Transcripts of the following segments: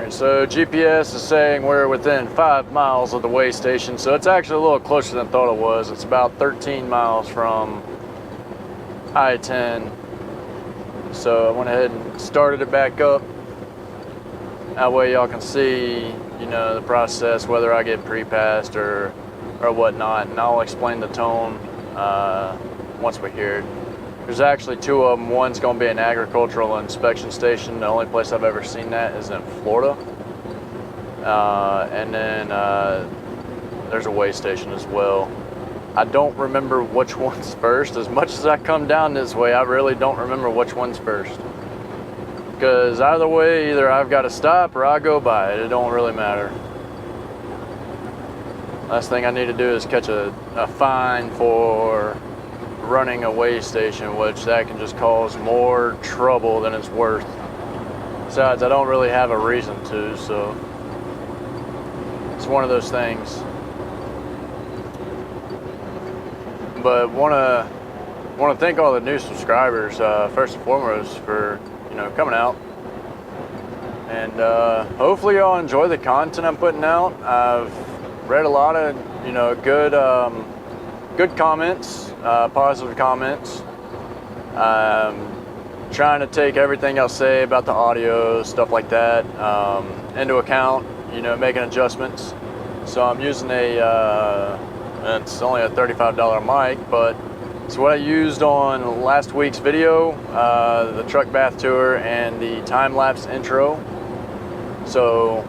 Alright, so GPS is saying we're within 5 miles of the way station, so it's actually a little closer than I thought it was. It's about 13 miles from I-10. So I went ahead and started it back up. That way y'all can see, you know, the process, whether I get pre-passed or whatnot, and I'll explain the tone once we hear it. There's actually 2 of them. One's going to be an agricultural inspection station. The only place I've ever seen that is in Florida. And then there's a weigh station as well. I don't remember which one's first. As much as I come down this way, I really don't remember which one's first. Because either way, either I've got to stop or I go by it. It don't really matter. Last thing I need to do is catch a fine for running a weigh station, which that can just cause more trouble than it's worth. Besides, I don't really have a reason to, so it's one of those things. But want to thank all the new subscribers first and foremost for, you know, coming out, and hopefully y'all enjoy the content I'm putting out. I've read a lot of, you know, good comments, positive comments. Trying to take everything I'll say about the audio, stuff like that, into account, you know, making adjustments. So I'm using it's only a $35 mic, but it's what I used on last week's video, the truck bath tour and the time-lapse intro. So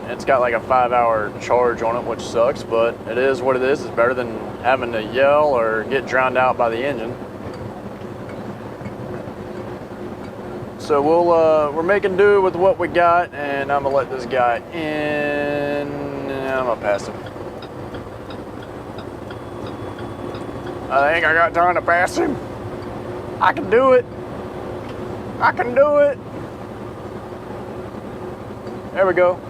it's got like a 5-hour charge on it, which sucks, but it is what it is. It's better than having to yell or get drowned out by the engine. So we're making do with what we got, and I'm gonna let this guy in. I'm gonna pass him. I think I got time to pass him. I can do it. I can do it. There we go.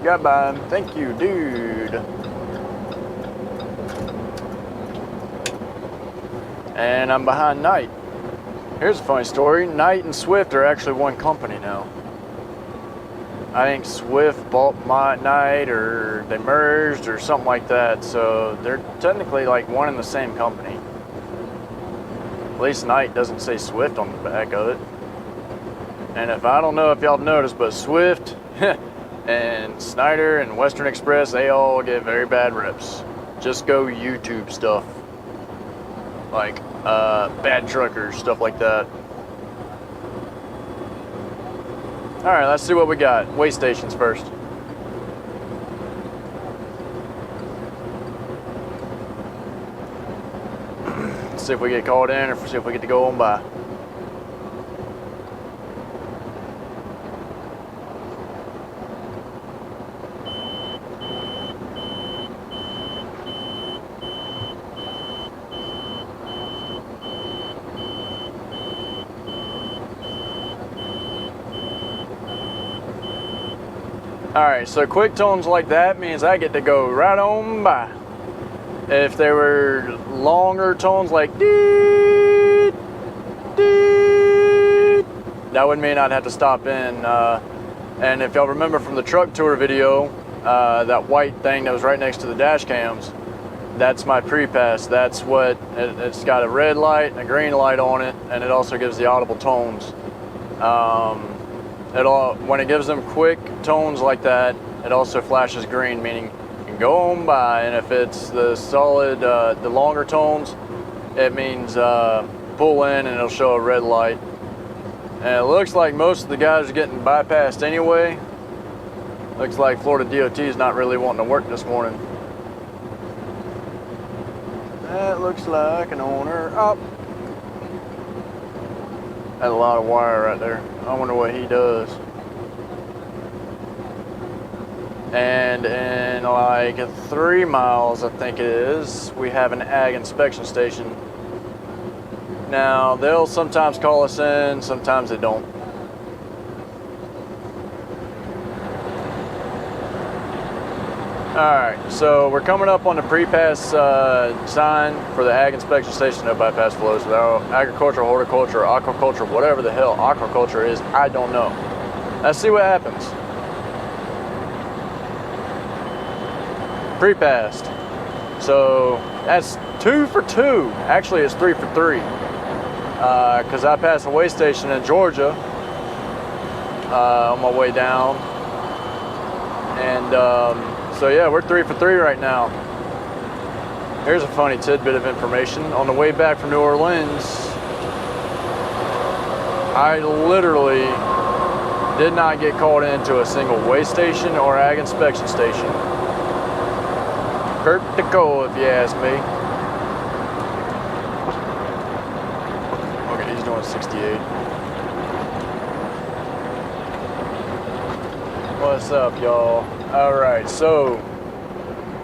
Got by him. Thank you, dude. And I'm behind Knight. Here's a funny story. Knight and Swift are actually one company now. I think Swift bought my Knight, or they merged or something like that. So they're technically like one and the same company. At least Knight doesn't say Swift on the back of it. And I don't know if y'all have noticed, but Swift and Snyder and Western Express, they all get very bad reps. Just go YouTube stuff. Like bad truckers, stuff like that. Alright, let's see what we got. Weigh stations first. Let's see if we get called in, or see if we get to go on by. Alright, so quick tones like that means I get to go right on by. If they were longer tones like deet, deet, that would mean I'd have to stop in. And if y'all remember from the truck tour video, that white thing that was right next to the dash cams, that's my pre-pass. That's what, it's got a red light and a green light on it, and it also gives the audible tones. When it gives them quick tones like that, it also flashes green, meaning you can go on by. And if it's the solid, the longer tones, it means pull in, and it'll show a red light. And it looks like most of the guys are getting bypassed anyway. Looks like Florida DOT is not really wanting to work this morning. That looks like an owner up. Had a lot of wire right there. I wonder what he does. And in like 3 miles, I think it is, we have an ag inspection station. Now, they'll sometimes call us in, sometimes they don't. Alright, so we're coming up on the pre-pass sign for the ag inspection station. No bypass flows. Agriculture, horticulture, aquaculture, whatever the hell aquaculture is, I don't know. Let's see what happens. Pre-passed. So that's 2 for 2. Actually, it's 3 for 3. Because I passed a way station in Georgia on my way down. And so yeah, we're 3 for 3 right now. Here's a funny tidbit of information. On the way back from New Orleans, I literally did not get called into a single way station or ag inspection station. Vertical, if you ask me. Okay, he's doing 68. What's up, y'all? All right, so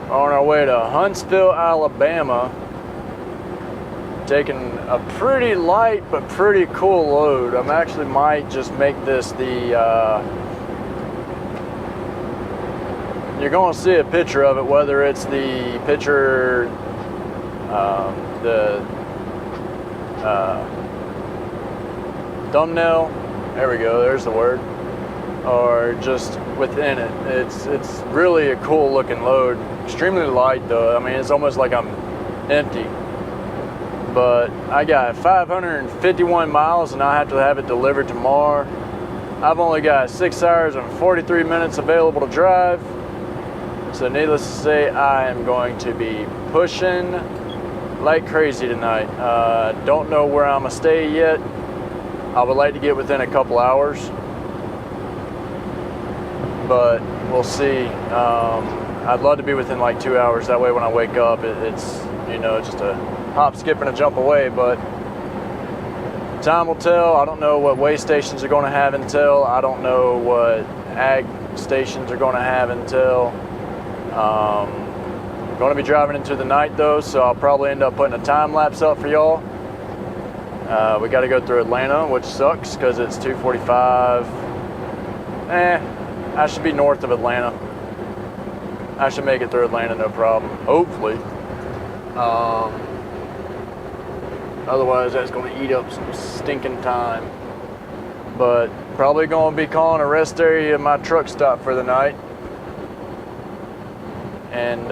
on our way to Huntsville, Alabama, taking a pretty light but pretty cool load. I actually might just make this the you're going to see a picture of it, whether it's the picture, the thumbnail, there we go, there's the word, or just within it. It's really a cool looking load. Extremely light though. I mean, it's almost like I'm empty. But I got 551 miles and I have to have it delivered tomorrow. I've only got 6 hours and 43 minutes available to drive. So needless to say, I am going to be pushing like crazy tonight. Don't know where I'm gonna stay yet. I would like to get within a couple hours, but we'll see. I'd love to be within like 2 hours. That way when I wake up, it's, you know, just a hop, skip, and a jump away. But time will tell. I don't know what way stations are going to have until. I don't know what ag stations are going to have until. Going to be driving into the night though, so I'll probably end up putting a time lapse up for y'all. We got to go through Atlanta, which sucks because it's 2:45. I should be north of Atlanta. I should make it through Atlanta, no problem. Hopefully. Otherwise, that's going to eat up some stinking time. But probably going to be calling a rest area my truck stop for the night. And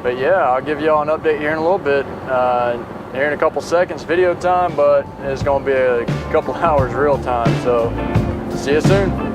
but yeah, I'll give y'all an update here in a little bit. Here in a couple seconds, video time, but it's going to be a couple hours real time. So see you soon.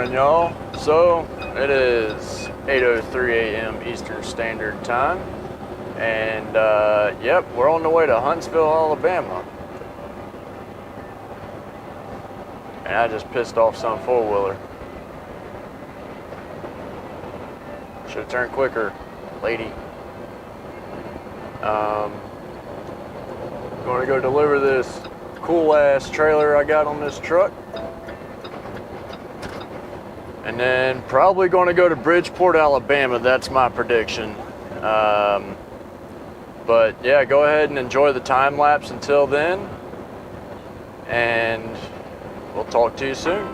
morning, y'all. So it is 8:03 a.m. Eastern Standard Time, and yep, we're on the way to Huntsville, Alabama. And I just pissed off some four-wheeler. Should have turned quicker, lady. Going to go deliver this cool-ass trailer I got on this truck. And then probably going to go to Bridgeport, Alabama. That's my prediction. But yeah, go ahead and enjoy the time lapse until then. And we'll talk to you soon.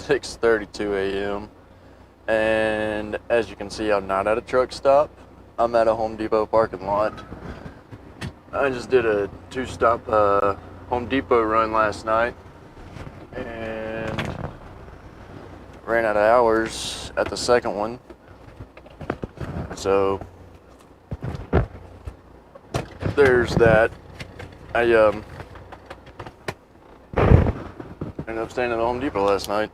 6:32 a.m. and as you can see, I'm not at a truck stop. I'm at a Home Depot parking lot. I just did a 2-stop Home Depot run last night and ran out of hours at the second one. So there's that. I ended up staying at the Home Depot last night.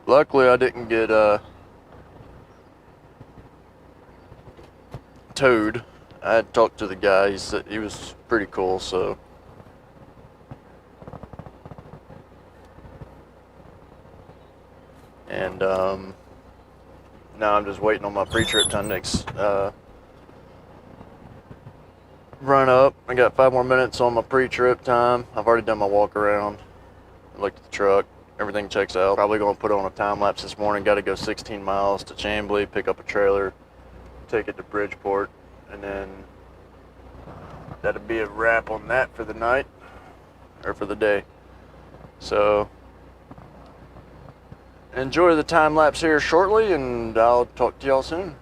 Luckily, I didn't get towed. I had talked to the guy. He said he was pretty cool, so. And now I'm just waiting on my pre-trip time next run up. I got 5 more minutes on my pre-trip time. I've already done my walk around. I looked at the truck. Everything checks out. Probably gonna put on a time lapse this morning. Got to go 16 miles to Chamblee, pick up a trailer, take it to Bridgeport, and then that'll be a wrap on that for the night or for the day. So enjoy the time lapse here shortly, and I'll talk to y'all soon.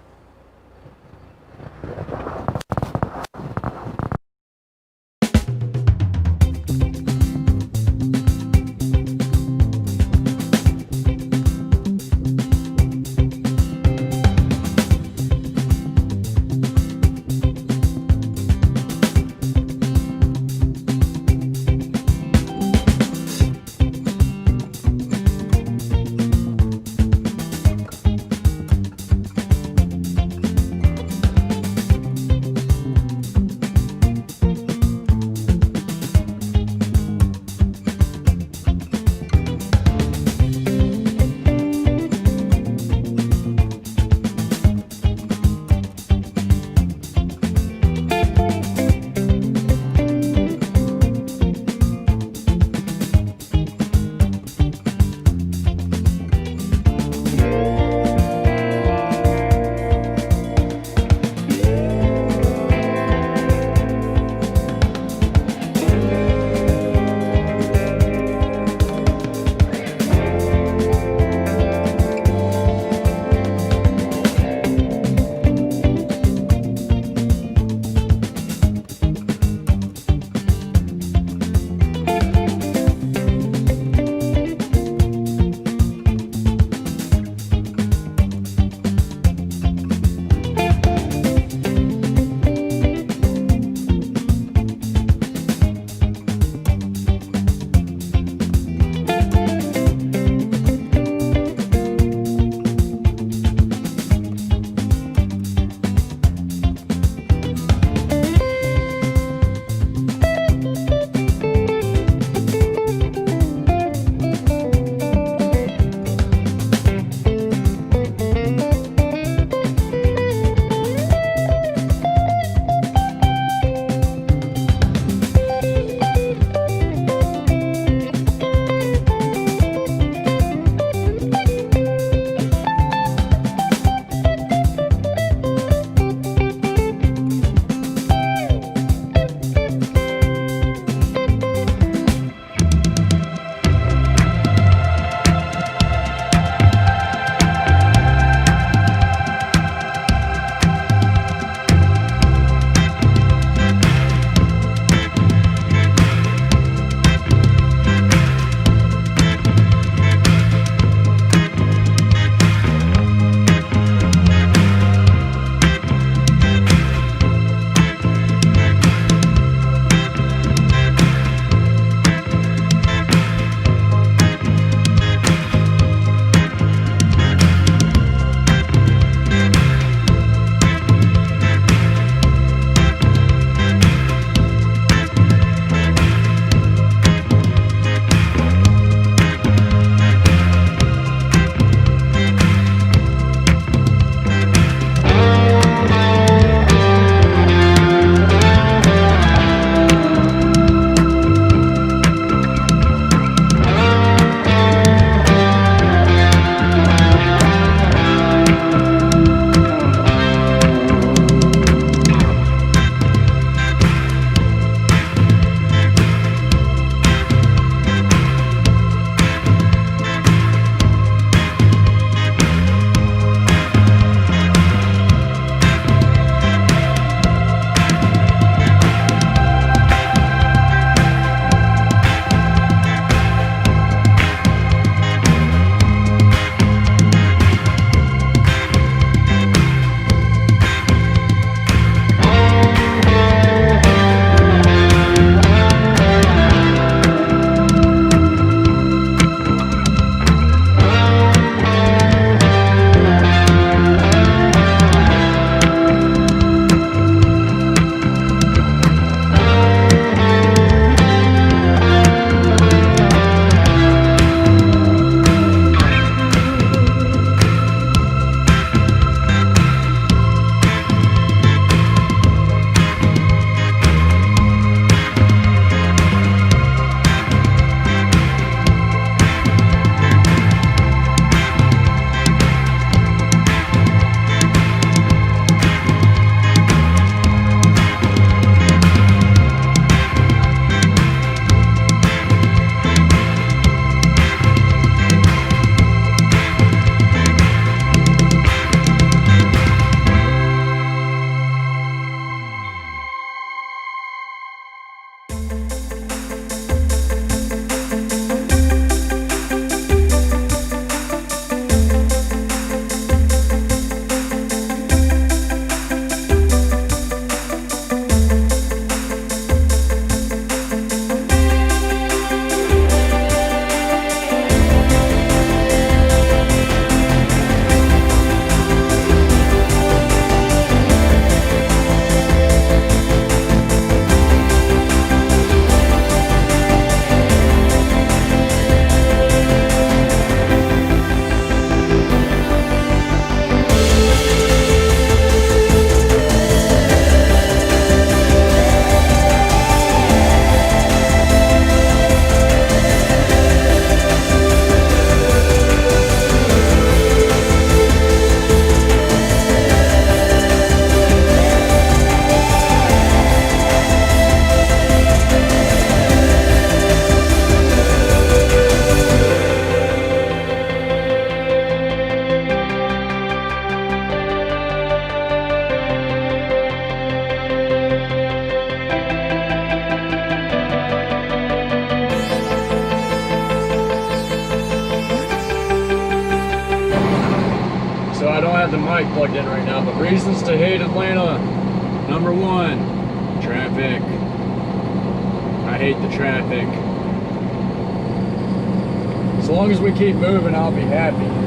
have the mic plugged in right now, but reasons to hate Atlanta. Number one, traffic. I hate the traffic. As long as we keep moving, I'll be happy.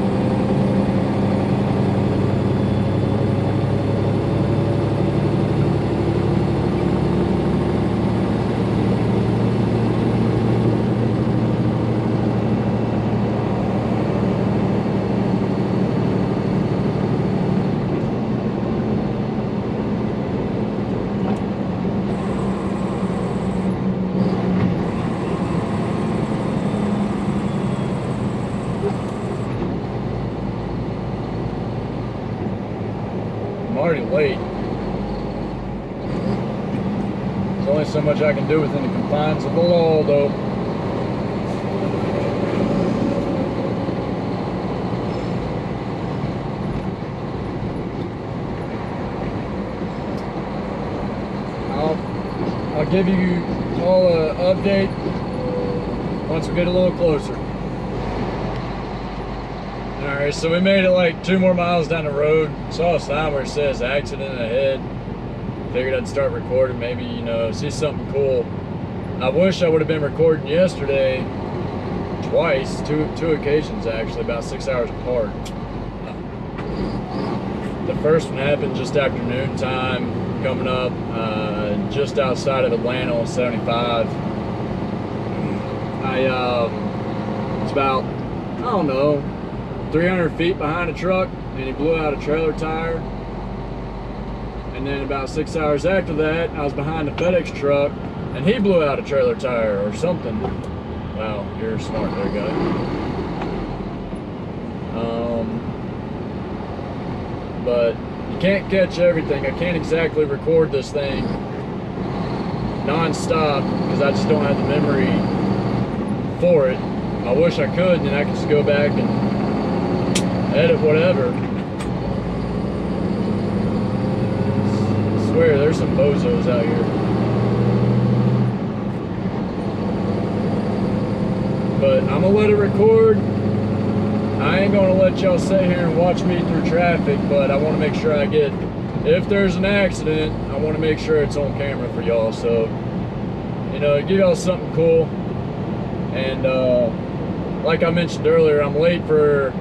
I'm already late. There's only so much I can do within the confines of the law, though. I'll give you all an update once we get a little closer. Alright, so we made it like 2 more miles down the road. Saw a sign where it says accident ahead. Figured I'd start recording, maybe, you know, see something cool. I wish I would have been recording yesterday twice, two occasions actually, about 6 hours apart. The first one happened just after noon time, coming up just outside of Atlanta on 75. It's about, I don't know, 300 feet behind a truck, and he blew out a trailer tire. And then about 6 hours after that, I was behind a FedEx truck, and he blew out a trailer tire or something. Wow, you're smart there, guy. But you can't catch everything. I can't exactly record this thing non-stop because I just don't have the memory for it. I wish I could, and then I could just go back and edit whatever. I swear, there's some bozos out here. But I'm gonna let it record. I ain't gonna let y'all sit here and watch me through traffic, but I wanna make sure I get, if there's an accident, I wanna make sure it's on camera for y'all. So, you know, give y'all something cool. And like I mentioned earlier, I'm late for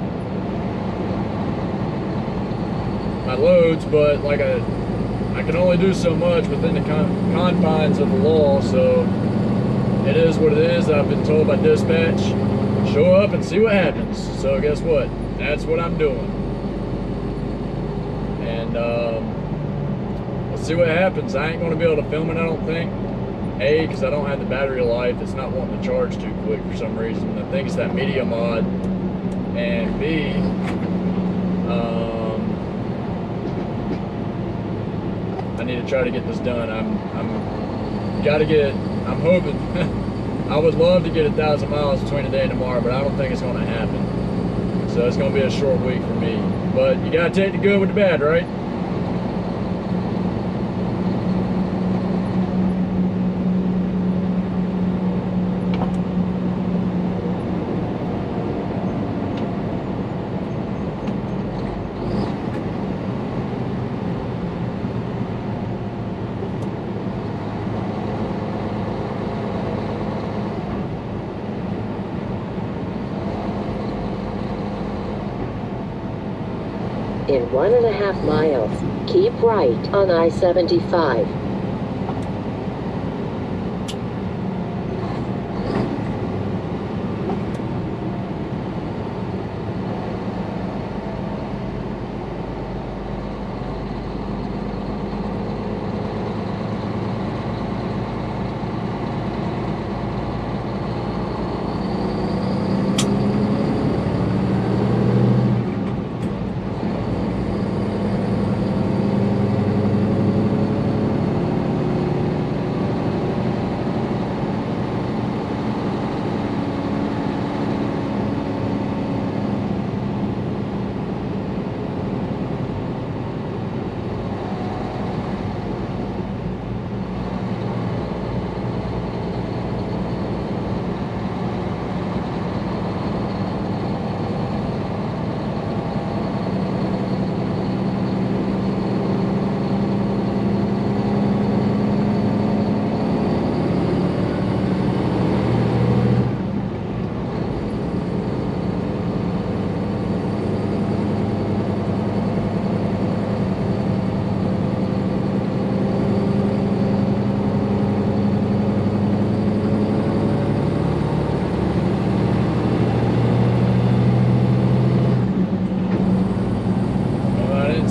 my loads, but like I can only do so much within the confines of the law, so it is what it is. I've been told by dispatch, show up and see what happens. So guess what? That's what I'm doing. And we'll see what happens. I ain't going to be able to film it, I don't think. A, because I don't have the battery life. It's not wanting to charge too quick for some reason. I think it's that media mod. And B, I need to try to get this done. I'm hoping. I would love to get 1,000 miles between today and tomorrow, but I don't think it's going to happen. So it's going to be a short week for me. But you got to take the good with the bad, right? In 1.5 miles, keep right on I-75.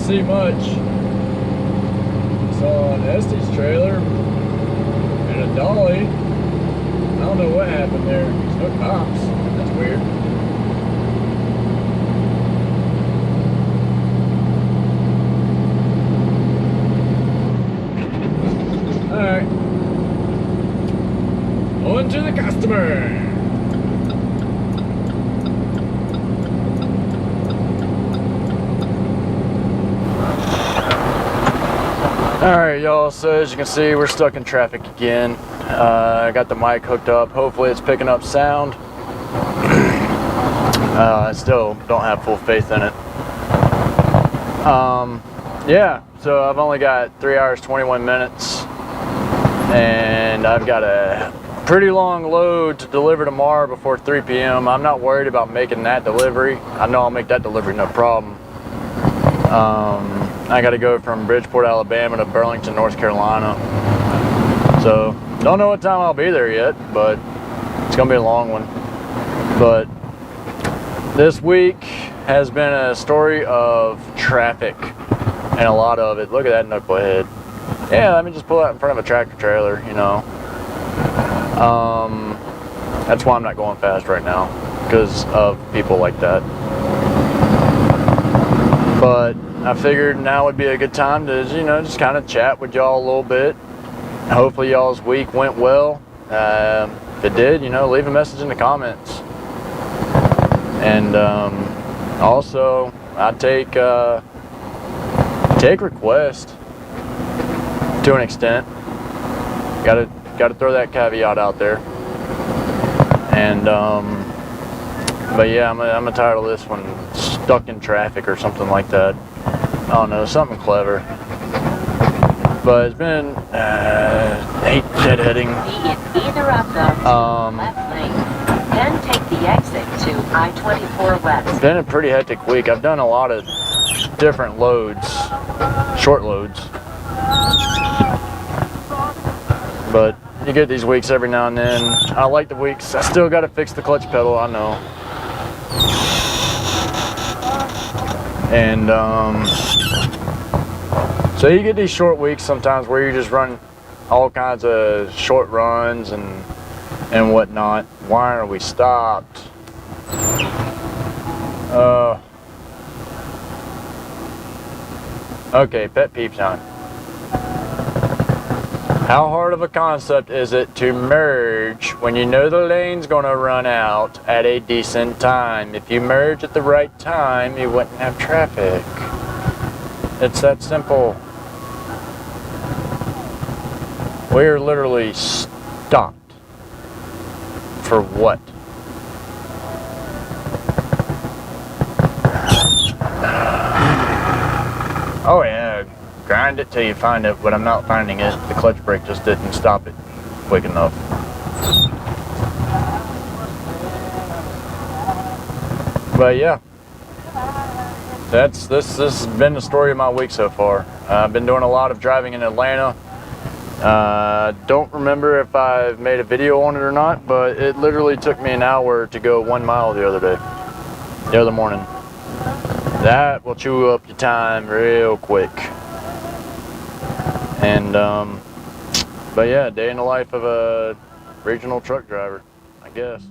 see much. Saw an Estes trailer and a dolly. I don't know what happened there. There's no cops. That's weird. Alright. On to the customer. Alright y'all, so as you can see we're stuck in traffic again. I got the mic hooked up, hopefully it's picking up sound. I still don't have full faith in it. Yeah, so I've only got 3 hours 21 minutes and I've got a pretty long load to deliver tomorrow before 3 p.m. I'm not worried about making that delivery. I know I'll make that delivery no problem. I got to go from Bridgeport, Alabama to Burlington, North Carolina. So, don't know what time I'll be there yet, but it's going to be a long one. But this week has been a story of traffic, and a lot of it. Look at that knucklehead. Yeah, let me just pull out in front of a tractor trailer, you know. That's why I'm not going fast right now, because of people like that. But I figured now would be a good time to, you know, just kind of chat with y'all a little bit. Hopefully y'all's week went well. If it did, you know, leave a message in the comments. And also, I take requests to an extent. Gotta throw that caveat out there. And but yeah, I'm tired of this one. Stuck in traffic or something like that. I don't know, something clever. But it's been hate deadheading. Be in either of those left lane. Then take the exit to I-24 West. It's been a pretty hectic week. I've done a lot of different loads, short loads. But you get these weeks every now and then. I like the weeks. I still got to fix the clutch pedal, I know. And so you get these short weeks sometimes where you just run all kinds of short runs and whatnot. Why are we stopped? Okay, pet peeve time. How hard of a concept is it to merge when you know the lane's gonna run out at a decent time? If you merge at the right time, you wouldn't have traffic. It's that simple. We're literally stopped. For what? Oh yeah, grind it till you find it, but I'm not finding it. The clutch brake just didn't stop it quick enough. But yeah, this has been the story of my week so far. I've been doing a lot of driving in Atlanta. Don't remember if I've made a video on it or not, but it literally took me an hour to go 1 mile the other morning. That will chew up your time real quick. And but yeah, day in the life of a regional truck driver, I guess.